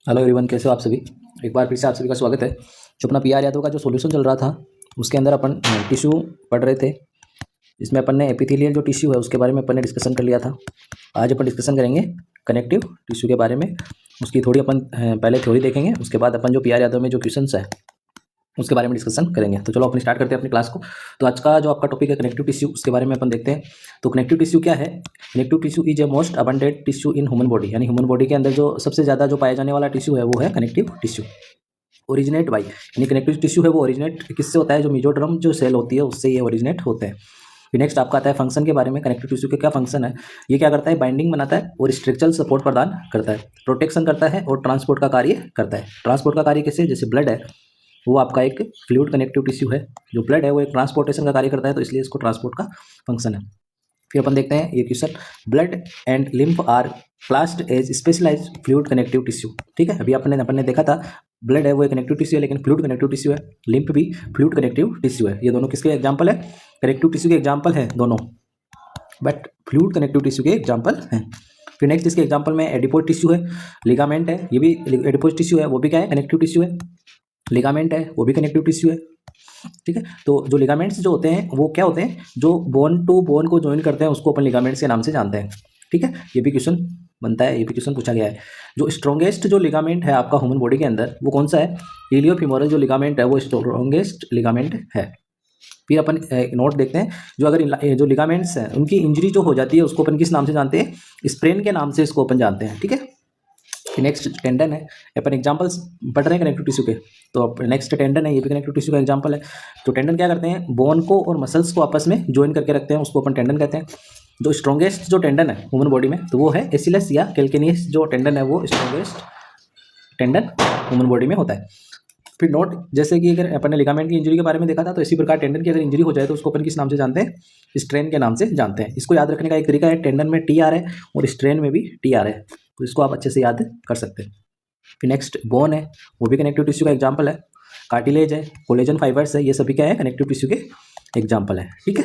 Hello everyone, कैसे हो आप सभी। एक बार फिर से आप सभी का स्वागत है। जो अपना पीआर यादव का जो सॉल्यूशन चल रहा था उसके अंदर अपन टिश्यू पढ़ रहे थे। इसमें अपन ने एपिथेलियल जो टिश्यू है उसके बारे में अपन ने डिस्कशन कर लिया था। आज अपन डिस्कशन करेंगे कनेक्टिव टिश्यू के बारे में। उसकी थोड़ी अपन पहले थ्योरी देखेंगे, उसके बाद अपन जो पीआर यादव में जो क्वेश्चंस है उसके बारे में डिस्कशन करेंगे। तो चलो अपन स्टार्ट करते हैं अपनी क्लास को। तो आज का जो आपका टॉपिक है कनेक्टिव टिश्यू, उसके बारे में अपन देखते हैं। तो कनेक्टिव टिश्यू क्या है। Connective tissue is a most abundant tissue in human body, यानी ह्यूमन बॉडी के अंदर जो सबसे ज़्यादा जो पाया जाने वाला टिश्यू है वो है कनेक्टिव टिश्यू। ओरिजिनेट बाई, यानी कनेक्टिव टिश्यू है वो ओरिजिनेट किससे होता है, जो मेसोडर्म जो सेल होती है उससे ये ओरिजिनेट होते हैं। फिर नेक्स्ट आपका आता है फंक्शन के बारे में। कनेक्टिव टिश्यू के क्या फंक्शन है, ये क्या करता है, बाइंडिंग बनाता है और स्ट्रक्चरल सपोर्ट प्रदान करता है, प्रोटेक्शन करता है और ट्रांसपोर्ट का कार्य करता है। ट्रांसपोर्ट का कार्य कैसे, जैसे ब्लड है वो आपका एक फ्लूइड कनेक्टिव टिश्यू है, जो ब्लड है वो एक ट्रांसपोर्टेशन का कार्य करता है, तो इसलिए इसको ट्रांसपोर्ट का फंक्शन है। फिर अपन देखते हैं ये question, blood and lymph are classed as specialised fluid connective tissue. ठीक है, अभी अपन ने देखा था ब्लड है वो एक कनेक्टिव टिश्यू है, लेकिन फ्लूइड कनेक्टिव टिश्यू है। लिम्फ भी फ्लूइड कनेक्टिव टिश्यू है। ये दोनों किसके एग्जाम्पल है, कनेक्टिव टिश्यू के एग्जाम्पल है दोनों, बट फ्लूइड कनेक्टिव टिश्यू के एग्जाम्पल हैं। फिर नेक्स्ट इसके एग्जाम्पल में एडिपोज टिश्यू है, लिगामेंट है, ये भी एडिपोज टिश्यू है, वो भी क्या है, कनेक्टिव टिश्यू है। लिगामेंट है वो भी कनेक्टिव टिश्यू है। ठीक है, तो जो लिगामेंट्स जो होते हैं वो क्या होते हैं, जो बोन टू बोन को ज्वाइन करते हैं उसको अपन लिगामेंट्स के नाम से जानते हैं। ठीक है, ये भी क्वेश्चन बनता है, ये भी क्वेश्चन पूछा गया है। जो स्ट्रॉन्गेस्ट जो लिगामेंट है आपका ह्यूमन बॉडी के अंदर वो कौन सा है, इलियोफीमोरल जो लिगामेंट है वो स्ट्रॉन्गेस्ट लिगामेंट है। फिर अपन नोट देखते हैं, जो अगर जो लिगामेंट्स हैं उनकी इंजरी जो हो जाती है उसको अपन किस नाम से जानते हैं, स्प्रेन के नाम से इसको अपन जानते हैं। ठीक है, नेक्स्ट टेंडन है, अपन एग्जांपल्स पढ़ रहे हैं कनेक्टिव टिश्यू के, तो नेक्स्ट टेंडन है, ये भी कनेक्टिव टिश्यू का एग्जांपल है। तो टेंडन क्या करते हैं, बोन को और मसल्स को आपस में ज्वाइन करके रखते हैं, उसको अपन टेंडन कहते हैं। जो स्ट्रॉन्गेस्ट जो टेंडन है ह्यूमन बॉडी में तो वो है एसिलस या कैल्केनियस जो टेंडन है, वो स्ट्रॉन्गेस्ट टेंडन ह्यूमन बॉडी में होता है। फिर नोट, जैसे कि अगर अपन ने लिगामेंट की इंजरी के बारे में देखा था, तो इसी प्रकार टेंडन की अगर इंजरी हो जाए तो उसको अपन किस नाम से जानते हैं, स्ट्रेन के नाम से जानते हैं। इसको याद रखने का एक तरीका है, टेंडन में टी आर है और स्ट्रेन में भी टी आर है, तो इसको आप अच्छे से याद कर सकते हैं। फिर नेक्स्ट बोन है, वो भी कनेक्टिव टिश्यू का एग्जाम्पल है। कार्टिलेज है, कोलेजन फाइबर्स है, ये सभी क्या है, कनेक्टिव टिश्यू के एग्जाम्पल है। ठीक है,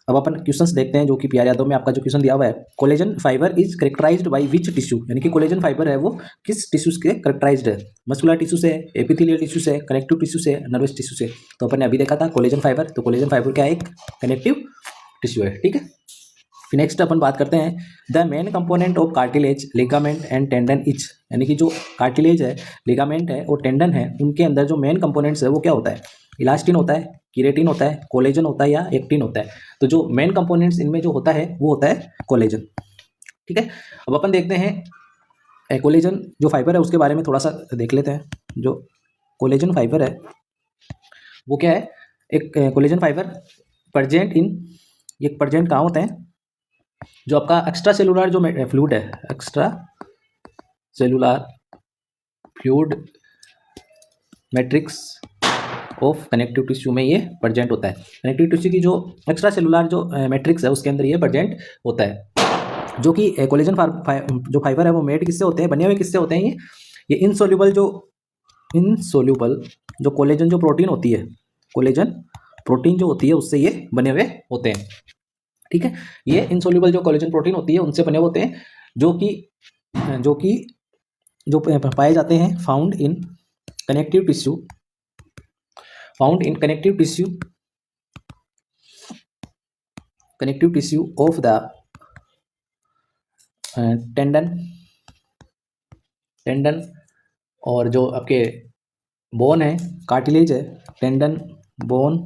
अब अपन क्वेश्चंस देखते हैं, जो कि पीआर यादव में आपका जो क्वेश्चन दिया हुआ है, collagen fibre is characterised by which tissue, यानी कि कोलेजन फाइबर है वो किस टिश्यू के करेक्टराइज्ड है, मस्कुलर टिश्यू से, एपिथेलियल टिश्यू से, कनेक्टिव टिश्यू से, नर्वस टिश्यू से। तो अपन ने अभी देखा था कोलेजन फाइबर, तो कोलेजन फाइबर क्या है, एक कनेक्टिव टिश्यू है। ठीक है, फिर नेक्स्ट अपन बात करते हैं, the main component of cartilage, ligament and tendon etch, यानी कि जो कार्टिलेज है, लिगामेंट है और टेंडन है, उनके अंदर जो मेन कंपोनेंट्स है वो क्या होता है, इलास्टिन होता है, कीरेटिन होता है, कोलेजन होता है या एक्टिन होता है। तो जो मेन कंपोनेंट्स इनमें जो होता है वो होता है कोलेजन। ठीक है, अब अपन देखते हैं कोलेजन जो फाइबर है उसके बारे में थोड़ा सा देख लेते हैं। जो कोलेजन फाइबर है वो क्या है, एक कोलेजन फाइबर प्रेजेंट इन, ये प्रेजेंट कहाँ होते हैं, जो आपका एक्स्ट्रा सेलुलर जो फ्लूइड है, extra cellular fluid matrix of connective tissue में ये प्रेजेंट होता है। कनेक्टिव टिश्यू की जो एक्स्ट्रा सेलुलर जो मैट्रिक्स है उसके अंदर ये प्रेजेंट होता है। जो कि कोलेजन जो फाइबर है वो मेड किससे होते हैं, बने हुए किससे होते हैं, ये इनसोल्यूबल जो कोलेजन जो प्रोटीन होती है, कोलेजन प्रोटीन जो होती है उससे ये बने हुए होते हैं। ठीक है, ये इनसोल्यूबल जो कोलेजन प्रोटीन होती है उनसे बने होते हैं, जो पाए जाते हैं found in connective tissue, connective tissue of the tendon और जो आपके बोन है, कार्टिलेज है, टेंडन, बोन,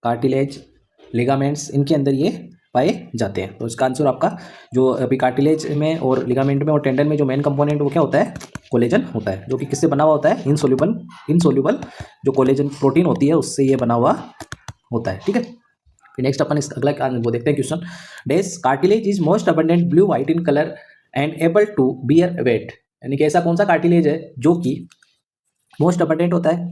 कार्टिलेज, लिगामेंट्स, इनके अंदर ये पाए जाते हैं। तो इसका आंसर आपका जो अभी कार्टिलेज में और लिगामेंट में और टेंडन में जो मेन कंपोनेंट वो क्या होता है, कोलेजन होता है, जो कि किससे बना हुआ होता है, इनसोल्यूबल जो कोलेजन प्रोटीन होती है उससे ये बना हुआ होता है। ठीक है, फिर नेक्स्ट अपन इस अगला वो देखते हैं question, this cartilage is most abundant blue white in colour and able to bear weight, यानी कि ऐसा कौन सा कार्टिलेज है जो कि मोस्ट अबंडेंट होता है,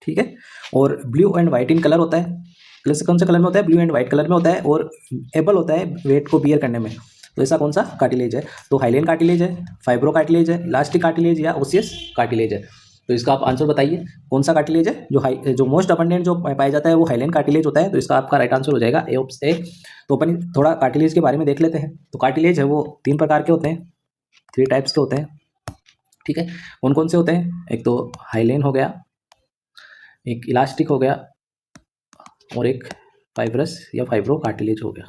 ठीक है, और blue and white in colour होता है, कौन से कलर में होता है, ब्लू एंड व्हाइट कलर में होता है, और एबल होता है वेट को बियर करने में। तो ऐसा कौन सा कार्टिलेज है, तो हाइलेन कार्टिलेज है, फाइब्रो कार्टिलेज है, इलास्टिक कार्टिलेज या ओसियस कार्टिलेज है। तो इसका आप आंसर बताइए कौन सा कार्टिलेज है, जो मोस्ट अबंडेंट जो पाया जाता है वो हाइलेन कार्टिलेज होता है। तो इसका आपका राइट आंसर हो जाएगा ए। तो अपन थोड़ा कार्टिलेज के बारे में देख लेते हैं। तो कार्टिलेज है वो 3 प्रकार के होते हैं, 3 टाइप्स के होते हैं। ठीक है। कौन कौन से होते हैं? एक तो हाइलेन हो गया, एक इलास्टिक हो गया, और एक फाइब्रस या फाइब्रो कार्टिलेज हो गया।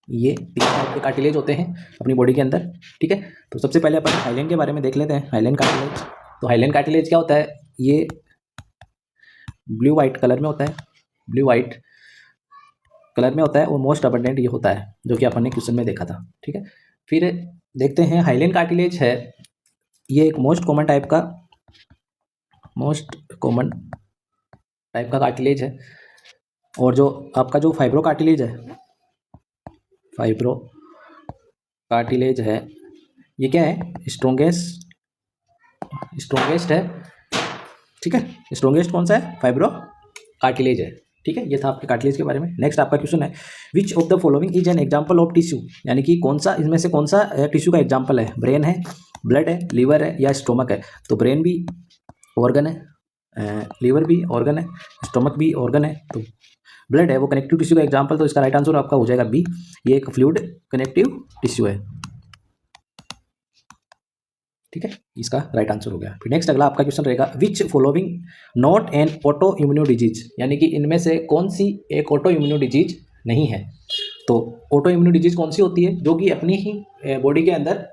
ये तीन टाइप के कार्टिलेज होते हैं अपनी बॉडी के अंदर। ठीक है, तो सबसे पहले अपन हाइलेन के बारे में देख लेते हैं। हाइलेन कार्टिलेज, तो हाइलेन कार्टिलेज क्या होता है? ये ब्लू वाइट कलर में होता है, ब्लू वाइट कलर में होता है, और मोस्ट अबंडेंट ये होता है, जो कि अपन ने क्वेश्चन में देखा था। ठीक है, फिर देखते हैं हाइलेन कार्टिलेज है, ये एक मोस्ट कॉमन टाइप का कार्टिलेज है। और जो आपका जो फाइब्रो कार्टिलेज है, ये क्या है? स्ट्रोंगेस्ट है। ठीक है, स्ट्रोंगेस्ट कौन सा है? फाइब्रो कार्टिलेज है। ठीक है, ये था आपके कार्टिलेज के बारे में। नेक्स्ट आपका क्वेश्चन है, which of the following is an example of tissue, यानी कि कौन सा इसमें से कौन सा टिश्यू का एग्जांपल है? ब्रेन है, ब्लड है, लीवर है, या स्टोमक है? तो ब्रेन भी ऑर्गन है, लीवर भी ऑर्गन है, स्टोमक भी ऑर्गन है, तो ब्लड है वो कनेक्टिव टिश्यू का एग्जांपल। तो इसका राइट आंसर आपका हो जाएगा बी, ये एक फ्लूइड कनेक्टिव टिश्यू है। ठीक है, इसका राइट आंसर हो गया। फिर नेक्स्ट अगला आपका क्वेश्चन रहेगा, which following not an auto immuno disease, यानी कि इनमें से कौन सी एक ऑटो इम्यूनो डिजीज नहीं है? तो ऑटो इम्यूनो डिजीज कौन सी होती है? जो कि अपनी ही बॉडी के अंदर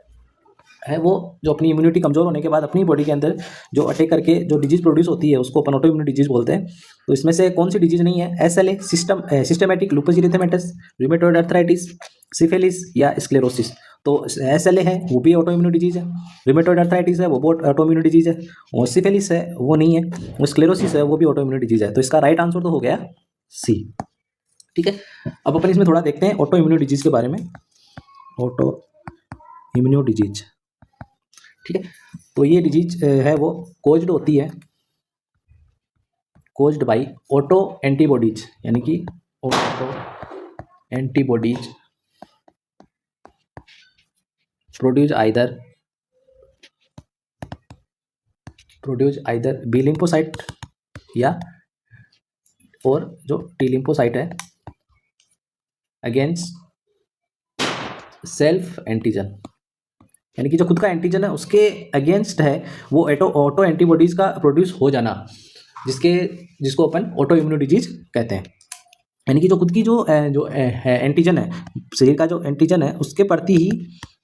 है, वो जो अपनी इम्यूनिटी कमजोर होने के बाद अपनी बॉडी के अंदर जो अटैक करके जो डिजीज प्रोड्यूस होती है, उसको अपन ऑटो इम्यूनो डिजीज बोलते हैं। तो इसमें से कौन सी डिजीज नहीं है? SLA, systematic lupus erythematosus, rheumatoid arthritis, syphilis, या स्क्लेरोसिस। तो SLA है वो भी ऑटो इम्यूनो डिजीज है, रूमेटॉइड अर्थराइटिस है वो भी ऑटो इम्यूनो डिजीज है, और सिफिलिस है वो नहीं है, वो स्क्लेरोसिस है वो भी ऑटो इम्यूनो डिजीज है। तो इसका राइट आंसर तो हो गया सी। ठीक है, अब अपन इसमें थोड़ा देखते हैं ऑटो इम्यूनो डिजीज के बारे में। ऑटो इम्यूनो डिजीज, ठीक है, तो ये डिजीज है वो कोज्ड होती है, कोज्ड बाई ऑटो एंटीबॉडीज, यानी कि auto antibodies produce either B lymphocyte या और जो टी लिम्फोसाइट है अगेंस्ट सेल्फ एंटीजन, यानी कि जो खुद का एंटीजन है उसके अगेंस्ट है वो ऑटो एंटीबॉडीज का प्रोड्यूस हो जाना, जिसको अपन ऑटो इम्यूनो डिजीज कहते हैं। यानी कि जो खुद की जो एंटीजन है, शरीर का जो एंटीजन है उसके प्रति ही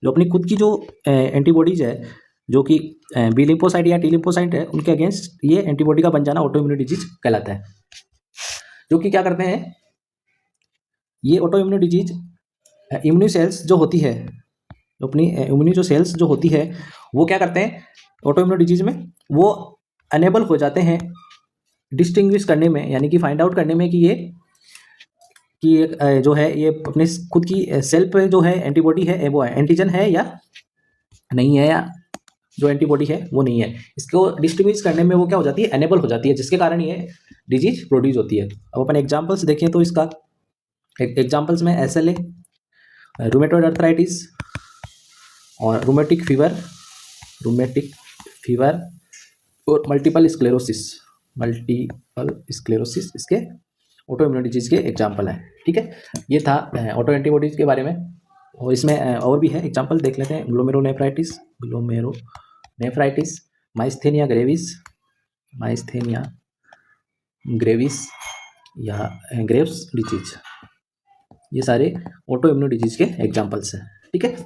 जो अपनी खुद की जो एंटीबॉडीज है, जो कि बी लिम्फोसाइट या टी लिम्फोसाइट है, उनके अगेंस्ट ये एंटीबॉडी का बन जाना ऑटो इम्यूनो डिजीज कहलाता है। जो कि क्या करते हैं ये auto immuno disease, immuno cells जो होती है, अपनी इम्यूनी जो सेल्स जो होती है वो क्या करते हैं ऑटो इम्यूनो डिजीज में, वो अनेबल हो जाते हैं डिस्टिंग्विश करने में, यानी कि फाइंड आउट करने में कि ये जो है ये अपने खुद की सेल्फ जो है एंटीबॉडी है वो है एंटीजन है या नहीं है, या जो एंटीबॉडी है वो नहीं है। इसको डिस्टिंग्विश करने में वो क्या हो जाती है? अनेबल हो जाती है, जिसके कारण ये डिजीज प्रोड्यूस होती है। अब अपन एग्जाम्पल्स देखें तो इसका एग्जाम्पल्स में SLA, रूमेटॉइड अर्थराइटिस और रूमेटिक फीवर और मल्टीपल स्क्लेरोसिस इसके ऑटो इम्यूनो डिजीज के एग्जाम्पल हैं। ठीक है, ये था ऑटो एंटीबॉडीज के बारे में, और इसमें और भी है एग्जाम्पल देख लेते हैं। ग्लोमेरोनेफ्राइटिस, माइस्थेनिया ग्रेविस या ग्रेव्स डिजीज, ये सारे ऑटो इम्यूनो डिजीज के एग्जाम्पल्स हैं। ठीक है,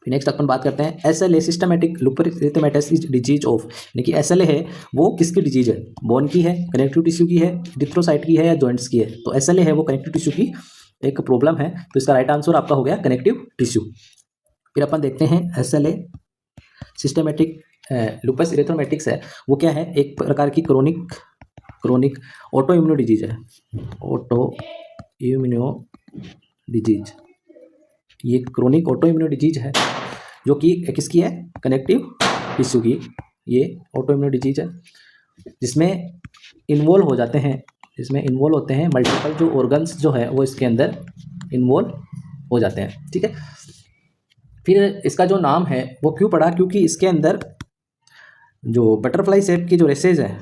नेक्स्ट अपन बात करते हैं SLA, systematic lupus erythematosus disease of, यानी कि SLA है वो किसकी डिजीज है? बोन की है, कनेक्टिव टिश्यू की है, डिथ्रोसाइट की है, या जॉइंट्स की है? तो SLA है वो कनेक्टिव टिश्यू की एक प्रॉब्लम है, तो इसका राइट आंसर आपका हो गया कनेक्टिव टिश्यू। फिर अपन देखते हैं SLA, सिस्टमेटिक लूपस एरिथेमेटिक्स है वो क्या है? एक प्रकार की क्रोनिक ऑटो इम्यूनो डिजीज है, ऑटो इम्यूनो डिजीज, ये क्रोनिक ऑटो इम्यूनो डिजीज है जो कि किसकी है? कनेक्टिव टिश्यू की ये ऑटो इम्यूनो डिजीज है, जिसमें इन्वॉल्व होते हैं मल्टीपल जो ऑर्गन्स जो है वो इसके अंदर इन्वॉल्व हो जाते हैं। ठीक है, फिर इसका जो नाम है वो क्यों पड़ा? क्योंकि इसके अंदर जो बटरफ्लाई शेप की जो रेसेज है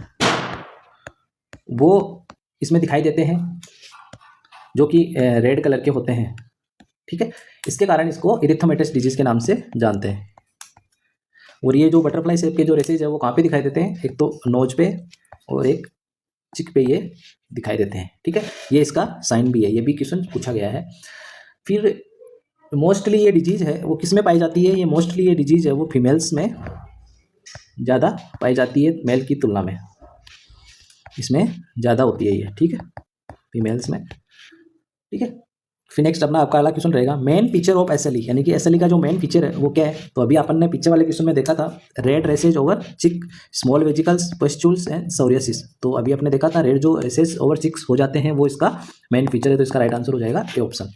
वो इसमें दिखाई देते हैं, जो कि रेड कलर के होते हैं। ठीक है, इसके कारण इसको इरिथेमेटस डिजीज के नाम से जानते हैं। और ये जो बटरफ्लाई शेप के जो रेसेज है वो कहाँ पे दिखाई देते हैं, एक तो नोज पे और एक चिक पे ये दिखाई देते हैं, ठीक है। ये इसका साइन भी है, ये भी क्वेश्चन पूछा गया है। फिर मोस्टली ये डिजीज है वो किस में पाई जाती है, ये मोस्टली ये डिजीज है वो फीमेल्स में ज़्यादा पाई जाती है मेल की तुलना में, इसमें ज़्यादा होती है ये, ठीक है, फीमेल्स में, ठीक है। फिर नेक्स्ट अपना आपका अगला क्वेश्चन रहेगा मेन फीचर ऑफ एसएलई, यानी कि एसएलई का जो मेन फीचर है वो क्या है। तो अभी अपन ने पीछे वाले क्वेश्चन में देखा था रेड रेसेज ओवर चिक, स्मॉल वेजिकल्स, पस्टूल्स एंड सोरियासिस। तो अभी अपने देखा था रेड जो रेसेज ओवर चिक्स हो जाते हैं वो इसका मेन फीचर है, तो इसका राइट आंसर हो जाएगा ए ऑप्शन।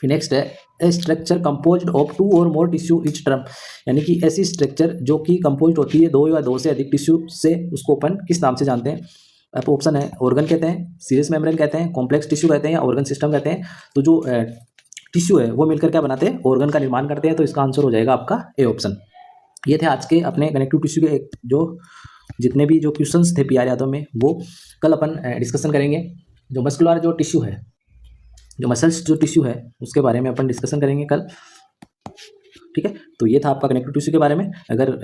फिर नेक्स्ट है ए स्ट्रक्चर कंपोज्ड ऑफ 2 और मोर टिश्यू इच टर्म, यानी कि ऐसी स्ट्रक्चर जो कि कंपोज्ड होती है 2 या 2 से अधिक टिश्यू से, उसको अपन किस नाम से जानते हैं। अब ऑप्शन है ऑर्गन कहते हैं, सीरियस मेम्ब्रेन कहते हैं, कॉम्प्लेक्स टिश्यू कहते हैं या ऑर्गन सिस्टम कहते हैं। तो जो टिश्यू है वो मिलकर क्या बनाते हैं, ऑर्गन का निर्माण करते हैं, तो इसका आंसर हो जाएगा आपका ए ऑप्शन। ये थे आज के अपने कनेक्टिव टिश्यू के जो जितने भी जो क्वेश्चंस थे पीआर यादव में, वो कल अपन डिस्कशन करेंगे। जो मस्कुलर जो टिश्यू है, जो मसल्स जो टिश्यू है उसके बारे में अपन डिस्कशन करेंगे कल, ठीक है। तो ये था आपका कनेक्टिव टिश्यू के बारे में। अगर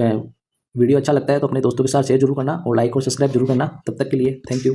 वीडियो अच्छा लगता है तो अपने दोस्तों के साथ शेयर जरूर करना और लाइक और सब्सक्राइब जरूर करना। तब तक के लिए थैंक यू।